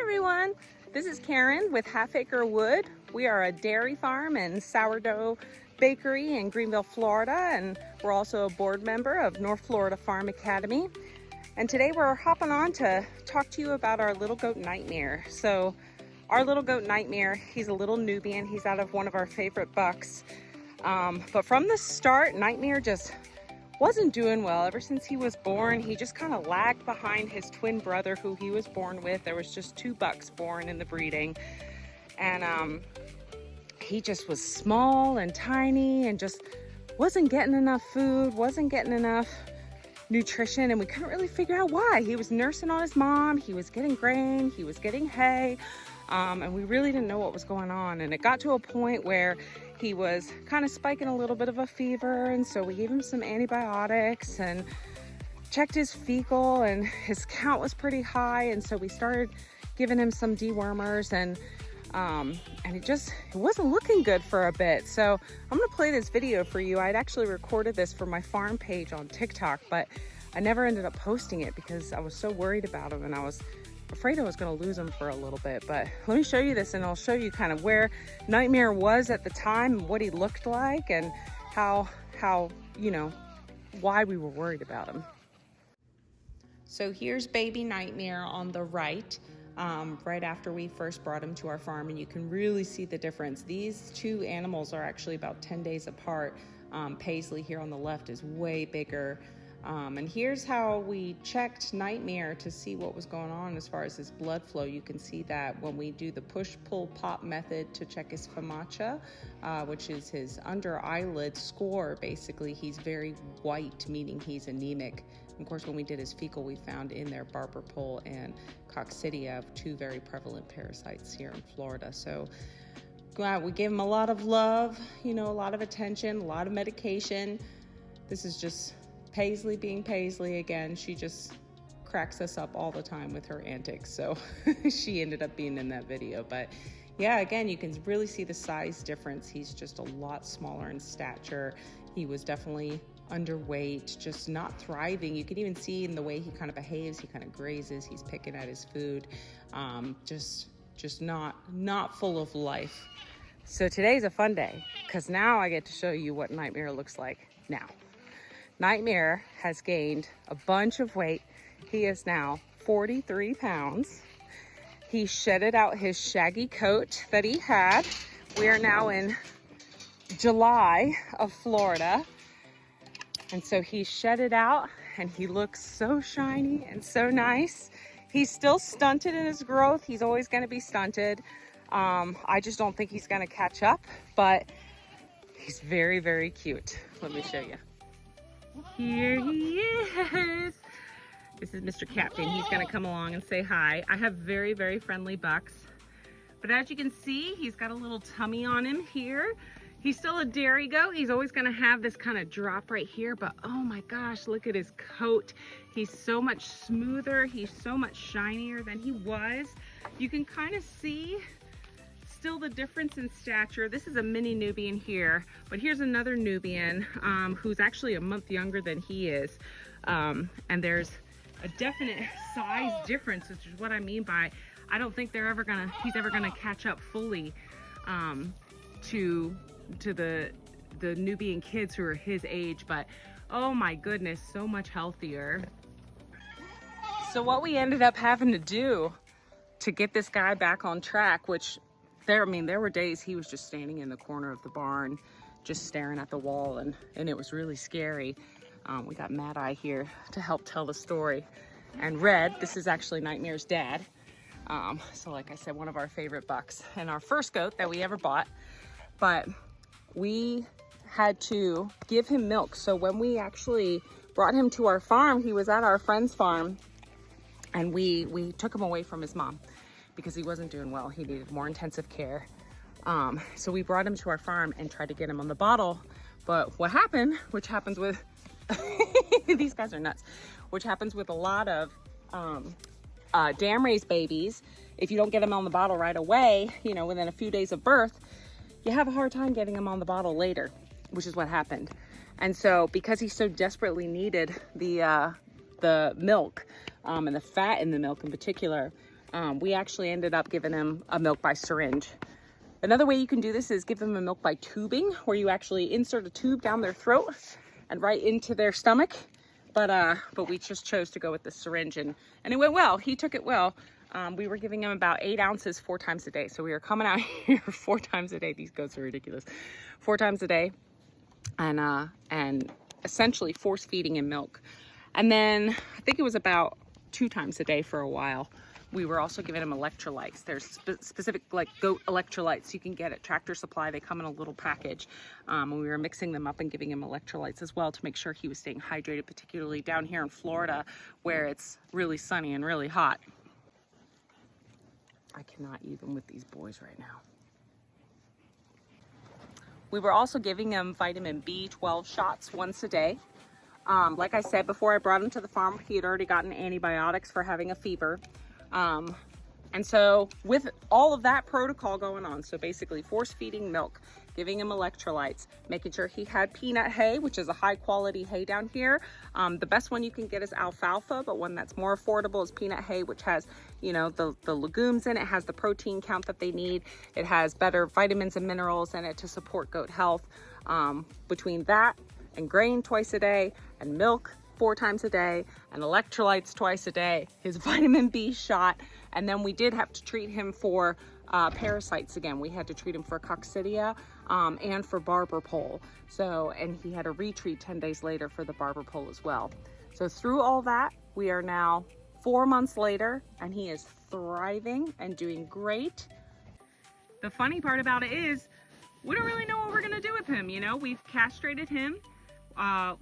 everyone, this is Karen with Half Acre Wood. We are a dairy farm and sourdough bakery in Greenville, Florida, and we're also a board member of North Florida Farm Academy. And today we're hopping on to talk to you about our little goat Nightmare. So our little goat Nightmare, he's a little Nubian. He's out of one of our favorite bucks. But from the start, Nightmare just wasn't doing well. Ever since he was born, he just kind of lagged behind his twin brother who he was born with. There was just 2 bucks born in the breeding. And he just was small and tiny and just wasn't getting enough food, wasn't getting enough nutrition, and we couldn't really figure out why. He was nursing on his mom, he was getting grain, he was getting hay, and we really didn't know what was going on. And it got to a point where he was kind of spiking a little bit of a fever, and so we gave him some antibiotics and checked his fecal, and his count was pretty high, and so we started giving him some dewormers, and it wasn't looking good for a bit. So I'm gonna play this video for you. I'd actually recorded this for my farm page on TikTok, but I never ended up posting it because I was so worried about him, and I was afraid I was gonna lose him for a little bit. But let me show you this, and I'll show you kind of where Nightmare was at the time, what he looked like, and how you know, why we were worried about him. So here's baby Nightmare on the right. Right after we first brought him to our farm, and you can really see the difference. These 2 animals are actually about 10 days apart. Paisley here on the left is way bigger. And here's how we checked Nightmare to see what was going on as far as his blood flow. You can see that when we do the push, pull, pop method to check his FAMACHA, which is his under eyelid score. Basically, he's very white, meaning he's anemic. Of course, when we did his fecal, we found in there barber pole and coccidia, 2 very prevalent parasites here in Florida. So we gave him a lot of love, you know, a lot of attention, a lot of medication. This is just Paisley being Paisley again. She just cracks us up all the time with her antics. So she ended up being in that video. But yeah, again, you can really see the size difference. He's just a lot smaller in stature. He was definitely underweight, just not thriving. You can even see in the way he kind of behaves. He kind of grazes, he's picking at his food. Just not full of life. So today's a fun day because now I get to show you what Nightmare looks like now. Nightmare has gained a bunch of weight. He is now 43 pounds. He shedded out his shaggy coat that he had. We are now in July of Florida. And so he shed it out, and he looks so shiny and so nice. He's still stunted in his growth. He's always going to be stunted. I just don't think he's going to catch up, but he's very, very cute. Let me show you. Here he is. This is Mr. Captain. He's going to come along and say hi. I have very, very friendly bucks. But as you can see, he's got a little tummy on him here. He's still a dairy goat. He's always gonna have this kind of drop right here, but oh my gosh, look at his coat. He's so much smoother. He's so much shinier than he was. You can kind of see still the difference in stature. This is a mini Nubian here, but here's another Nubian who's actually a month younger than he is. And there's a definite size difference, which is what I mean by, I don't think he's ever gonna catch up fully to the Nubian kids who are his age, but oh my goodness, so much healthier. So what we ended up having to do to get this guy back on track, which there were days he was just standing in the corner of the barn just staring at the wall, and it was really scary. We got Mad Eye here to help tell the story, and Red, this is actually Nightmare's dad. So like I said, one of our favorite bucks and our first goat that we ever bought. But we had to give him milk. So when we actually brought him to our farm, he was at our friend's farm, and we took him away from his mom because he wasn't doing well. He needed more intensive care. So we brought him to our farm and tried to get him on the bottle. But what happened, which happens with, these guys are nuts, which happens with a lot of dam raised babies, if you don't get them on the bottle right away, you know, within a few days of birth, you have a hard time getting them on the bottle later, which is what happened. And so because he so desperately needed the milk and the fat in the milk in particular, we actually ended up giving him a milk by syringe. Another way you can do this is give them a milk by tubing, where you actually insert a tube down their throat and right into their stomach. But we just chose to go with the syringe, and it went well. He took it well. We were giving him about 8 ounces 4 times a day. So we were coming out here 4 times a day. These goats are ridiculous. 4 times a day, and essentially force feeding him milk. And then I think it was about 2 times a day for a while. We were also giving him electrolytes. There's specific like goat electrolytes you can get at Tractor Supply. They come in a little package. And we were mixing them up and giving him electrolytes as well to make sure he was staying hydrated, particularly down here in Florida where it's really sunny and really hot. I cannot even with these boys right now. We were also giving him vitamin B12 shots once a day. Like I said, before I brought him to the farm, he had already gotten antibiotics for having a fever. And so with all of that protocol going on, so basically force feeding milk, giving him electrolytes, making sure he had peanut hay, which is a high quality hay down here. The best one you can get is alfalfa, but one that's more affordable is peanut hay, which has, you know, the legumes in it, has the protein count that they need. It has better vitamins and minerals in it to support goat health. Between that and grain twice a day and milk 4 times a day and electrolytes twice a day, his vitamin B shot, and then we did have to treat him for parasites again. We had to treat him for coccidia and for barber pole. So, and he had a retreat 10 days later for the barber pole as well. So through all that, we are now 4 months later, and he is thriving and doing great. The funny part about it is we don't really know what we're gonna do with him. You know, we've castrated him.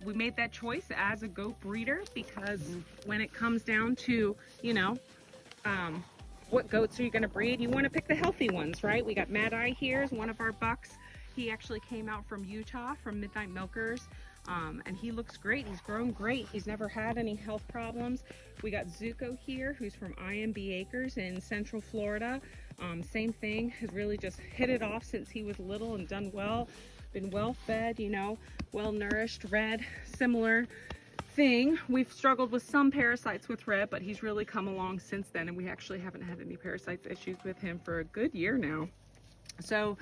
We made that choice as a goat breeder because when it comes down to, you know, what goats are you going to breed? You want to pick the healthy ones, right? We got Mad Eye here is one of our bucks. He actually came out from Utah, from Midnight Milkers, and he looks great. He's grown great. He's never had any health problems. We got Zuko here, who's from IMB Acres in Central Florida. Same thing, has really just hit it off since he was little and done well. Been well fed, you know, well nourished. Red, similar thing. We've struggled with some parasites with Red, but he's really come along since then, and we actually haven't had any parasites issues with him for a good year now. So,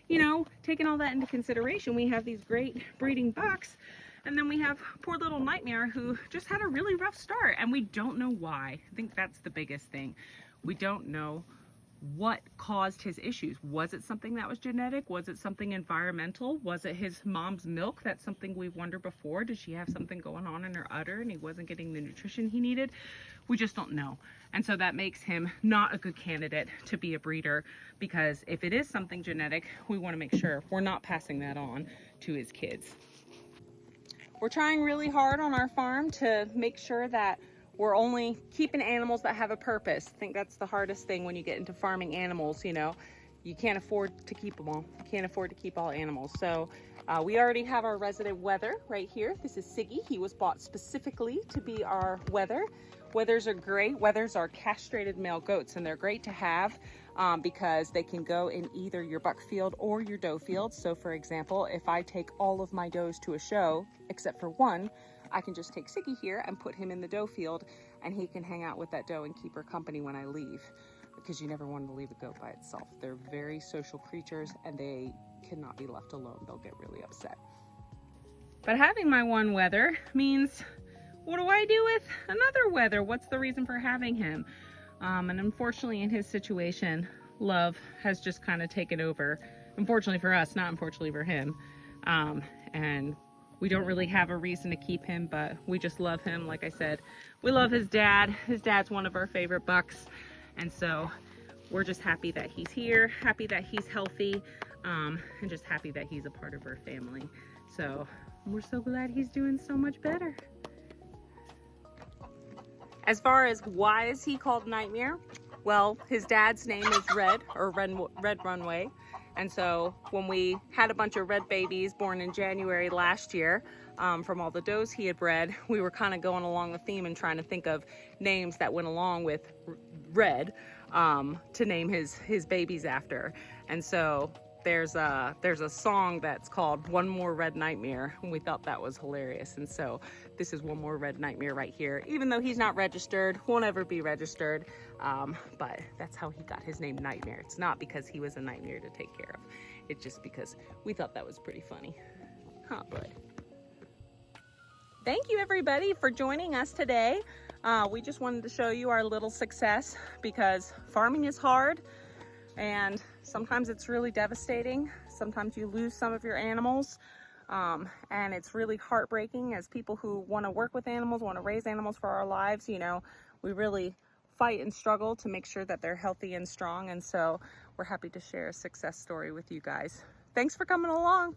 you know, taking all that into consideration, we have these great breeding bucks, and then we have poor little Nightmare who just had a really rough start, and we don't know why. I think that's the biggest thing. We don't know what caused his issues. Was it something that was genetic? Was it something environmental? Was it his mom's milk? That's something we've wondered before. Did she have something going on in her udder and he wasn't getting the nutrition he needed? We just don't know. And so that makes him not a good candidate to be a breeder, because if it is something genetic, we want to make sure we're not passing that on to his kids. We're trying really hard on our farm to make sure that we're only keeping animals that have a purpose. I think that's the hardest thing when you get into farming animals, you know. You can't afford to keep them all. You can't afford to keep all animals. So we already have our resident wether right here. This is Siggy. He was bought specifically to be our wether. Wethers are great. Wethers are castrated male goats, and they're great to have because they can go in either your buck field or your doe field. So for example, if I take all of my does to a show, except for one, I can just take Siggy here and put him in the doe field, and he can hang out with that doe and keep her company when I leave, because you never want to leave a goat by itself. They're very social creatures and they cannot be left alone. They'll get really upset. But having my one wether means, what do I do with another wether? What's the reason for having him? And unfortunately in his situation, love has just kind of taken over. Unfortunately for us, not unfortunately for him. And we don't really have a reason to keep him, but we just love him. Like I said, we love his dad. His dad's one of our favorite bucks. And so we're just happy that he's here, happy that he's healthy, and just happy that he's a part of our family. So we're so glad he's doing so much better. As far as why is he called Nightmare? Well, his dad's name is Red, or Red Runway. And so when we had a bunch of red babies born in January last year, from all the does he had bred, we were kind of going along the theme and trying to think of names that went along with red to name his babies after. And so there's a song that's called One More Red Nightmare, and we thought that was hilarious. And so this is one more red nightmare right here. Even though he's not registered, won't ever be registered, but that's how he got his name Nightmare. It's not because he was a nightmare to take care of. It's just because we thought that was pretty funny. Huh, bud. Thank you everybody for joining us today. We just wanted to show you our little success, because farming is hard and sometimes it's really devastating. Sometimes you lose some of your animals, and it's really heartbreaking as people who want to work with animals, want to raise animals for our lives. You know, we really fight and struggle to make sure that they're healthy and strong, and so we're happy to share a success story with you guys. Thanks for coming along.